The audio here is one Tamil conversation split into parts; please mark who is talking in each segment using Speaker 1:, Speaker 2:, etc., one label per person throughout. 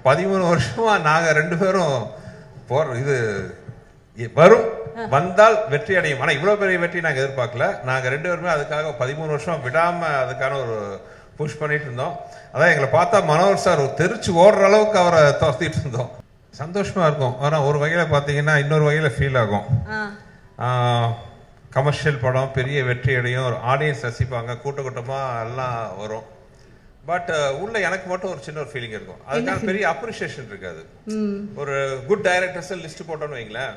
Speaker 1: 13 வருஷமா நாங்கள் 2 பேரும் இது வரும் வந்தால் வெற்றி அடையும். ஆனால் இவ்வளோ பெரிய வெற்றி நாங்கள் எதிர்பார்க்கல. நாங்கள் 2 பேருமே அதுக்காக 13 வருஷம் விடாமல் அதுக்கான ஒரு புஷ் பண்ணிட்டு இருந்தோம். அதான் எங்களை பார்த்தா மனோகர் சார் தெரிச்சு ஓடுற அளவுக்கு அவரை துரத்திட்டு இருந்தோம். சந்தோஷமா இருக்கும். ஆனால் ஒரு வகையில் பார்த்தீங்கன்னா இன்னொரு வகையில் ஃபீல் ஆகும். கமர்ஷியல் படம் பெரிய வெற்றி அடையும், ஒரு ஆடியன்ஸ் ரசிப்பாங்க, கூட்டமாக எல்லாம் வரும். பட் உள்ள எனக்கு மட்டும் ஒரு சின்ன ஒரு ஃபீலிங் இருக்கும். அதுக்கான பெரிய அப்ரிசியேஷன் இருக்காது. ஒரு குட் டைரக்டர்ஸ் லிஸ்ட் போட்டோன்னு வைங்களேன்,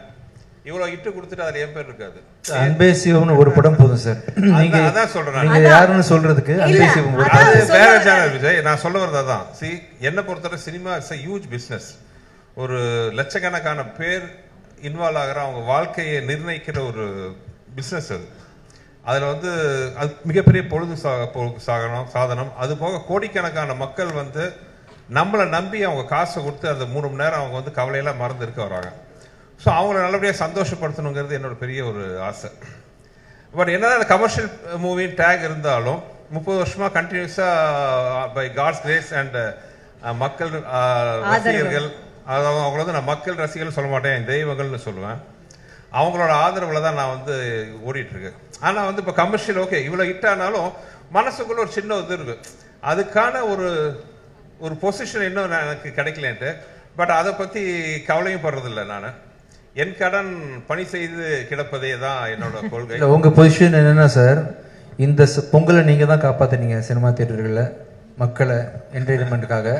Speaker 1: இவ்வளவு இட்டு கொடுத்துட்டு அதுல என் பேர் இருக்காது.
Speaker 2: அன்பே சிவம்னு ஒரு படம் போதும் சார். நீங்க அதான் சொல்றேன், நீங்க யாருன்னு சொல்றதுக்கு அன்பே சிவம்
Speaker 1: அது வேற சேனல் விஜய். நான் சொல்ல வரது அதான். சி, என்ன பொறுத்தவரை cinema it's a huge business. ஒரு லட்சக்கணக்கான பேர் இன்வால்வ் ஆகிற, அவங்க வாழ்க்கையை நிர்ணயிக்கிற ஒரு பிசினஸ் அது. அதில் வந்து அது மிகப்பெரிய பொழுது சாதனம். அது போக கோடிக்கணக்கான மக்கள் வந்து நம்மளை நம்பி அவங்க காசை கொடுத்து அந்த 3 மணி நேரம் அவங்க வந்து கவலையெல்லாம் மறந்து இருக்க வராங்க. ஸோ அவங்கள நல்லபடியாக சந்தோஷப்படுத்தணுங்கிறது என்னோட பெரிய ஒரு ஆசை. பட் என்னதான் அந்த கமர்ஷியல் மூவி டேக் இருந்தாலும் 30 வருஷமாக கண்டினியூஸாக பை காட்ஸ் கிரேஸ் அண்ட் மக்கள் ரசிகர்கள், அதாவது அவங்கள வந்து நான் மக்கள் ரசிகர்கள் சொல்ல மாட்டேன், தெய்வங்கள்னு சொல்லுவேன். அவங்களோட ஆதரவில் தான் நான் வந்து ஓடிட்டு இருக்கேன். ஆனால் வந்து இப்போ கமர்ஷியல் ஓகே இவ்வளோ ஹிட் ஆனாலும் மனசுக்குள்ள ஒரு சின்ன இது இருக்கு. அதுக்கான ஒரு பொசிஷன் இன்னும் எனக்கு கிடைக்கலன்ட்டு. பட் அதை பற்றி கவலையும் படுறதில்லை. நான் என் கடன் பணி செய்து கிடப்பதே தான் என்னோட கொள்கை.
Speaker 2: உங்க பொசிஷன் என்னன்னா சார், இந்த பொங்கலை நீங்க தான் காப்பாத்துனீங்க சினிமா தியேட்டர்களில் மக்களை என்டர்டைன்மெண்ட்டுக்காக.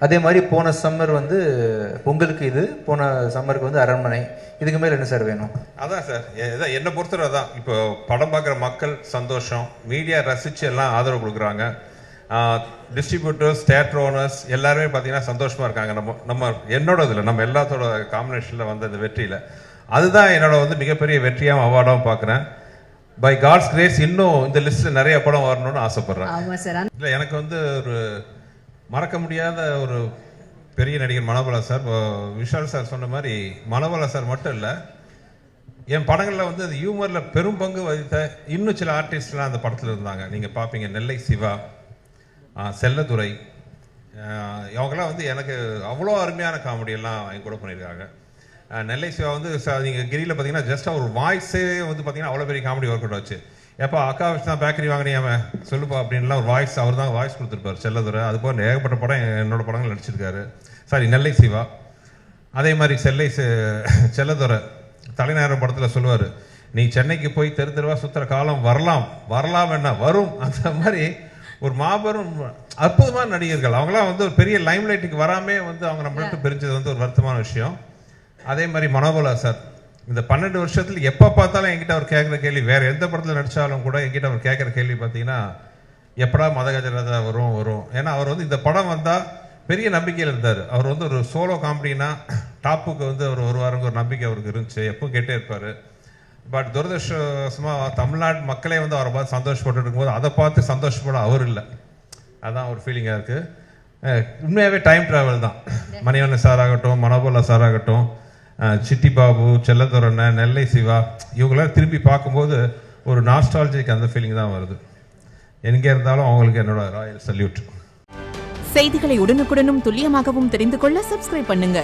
Speaker 2: அதே மாதிரி போன சம்மர் வந்து பொங்கலுக்கு இது, போன சம்மருக்கு வந்து அரண்மனை. இதுக்கு மேல என்ன சார் வேணும்?
Speaker 1: அதான் சார், என்னை பொறுத்தவரை தான். இப்போ படம் பார்க்குற மக்கள் சந்தோஷம், மீடியா ரசிச்சு எல்லாம் ஆதரவு கொடுக்குறாங்க, டிஸ்ட்ரிபியூட்டர்ஸ், தியேட்டர் ஓனர்ஸ் எல்லாருமே பார்த்தீங்கன்னா சந்தோஷமா இருக்காங்க. நம்ம என்னோட இதில் நம்ம எல்லாத்தோட காம்பினேஷனில் வந்த இந்த வெற்றியில் அதுதான் என்னோட வந்து மிகப்பெரிய வெற்றியாகவும் அவார்டாகவும் பார்க்குறேன். பை காட்ஸ் கிரேஸ் இன்னும் இந்த லிஸ்ட்டில் நிறைய படம் வரணும்னு ஆசைப்படுறேன். இல்லை, எனக்கு வந்து ஒரு மறக்க முடியாத ஒரு பெரிய நடிகர் மனோபாலா சார். விஷால் சார் சொன்ன மாதிரி மனோபாலா சார் மட்டும் இல்லை, என் படங்களில் வந்து அது ஹியூமரில் பெரும் பங்கு வகித்த இன்னும் சில ஆர்டிஸ்ட்லாம் அந்த படத்தில் இருந்தாங்க. நீங்கள் பார்ப்பீங்க, நெல்லை சிவா, செல்லதுரை, இவங்கெல்லாம் வந்து எனக்கு அவ்வளோ அருமையான காமெடியெல்லாம் என் கூட பண்ணியிருக்காங்க. நெல்லை சிவா வந்து நீங்கள் கிரியில் பார்த்தீங்கன்னா ஜஸ்ட் ஒரு வாய்ஸே வந்து பார்த்தீங்கன்னா அவ்வளோ பெரிய காமெடி ஒர்க் அவுட் வச்சு, எப்போ அக்கா வச்சு தான் பேக்கரி வாங்கினியாம சொல்லுப்பா அப்படின்லாம் ஒரு வாய்ஸ் அவர் தான் வாய்ஸ் கொடுத்துருப்பார். செல்லதுரை அது போல் ஏகப்பட்ட படம் என்னோட படங்கள் நடிச்சிருக்காரு. சாரி, நெல்லை சிவா. அதே மாதிரி செல்லதுரை தலைநகரம் படத்தில் சொல்லுவார், நீ சென்னைக்கு போய் தெரு தெருவா சுற்றுற காலம் வரலாம் என்ன வரும். அந்த மாதிரி ஒரு மாபெரும் அற்புதமான நடிகர்கள். அவங்களாம் வந்து ஒரு பெரிய லைம் லைட்டுக்கு வராமே வந்து அவங்க நம்மள்ட்ட பிரிஞ்சது வந்து ஒரு வருத்தமான விஷயம். அதே மாதிரி மனோபாலா சார் இந்த 12 வருஷத்துல எப்போ பார்த்தாலும் என்கிட்ட அவர் கேட்குற கேள்வி, வேற எந்த படத்தில் நடித்தாலும் கூட என்கிட்ட அவர் கேட்குற கேள்வி பார்த்தீங்கன்னா, எப்படா மதகஜராஜா வரும். ஏன்னா அவர் வந்து இந்த படம் வந்தால் பெரிய நம்பிக்கையில் இருந்தார். அவர் வந்து ஒரு சோலோ காமெடினா டாப்புக்கு வந்து அவர் வருவாருங்க ஒரு நம்பிக்கை அவருக்கு இருந்துச்சு, எப்பவும் கேட்டே இருப்பார். பட் துரதிருஷ்டவசமாக தமிழ்நாடு மக்களே வந்து அவரை பார்த்து சந்தோஷப்பட்டு இருக்கும்போது அதை பார்த்து சந்தோஷப்பட அவர் இல்லை. அதுதான் ஒரு ஃபீலிங்காக இருக்குது. உண்மையாகவே டைம் ட்ராவல் தான். மணிவண்ணன் சார் ஆகட்டும், மனோபாலா சார் ஆகட்டும், சிட்டி பாபு, செல்லதுரை, நெல்லை சிவா, இவங்களாம் திரும்பி பார்க்கும்போது ஒரு நாஸ்டாலஜிக் அந்த ஃபீலிங் தான் வருது. எங்கே இருந்தாலும் அவங்களுக்கு என்னோட ராயல் சல்யூட்.
Speaker 3: செய்திகளை உடனுக்குடனும் துல்லியமாகவும் தெரிந்து கொள்ள சப்ஸ்கிரைப் பண்ணுங்க.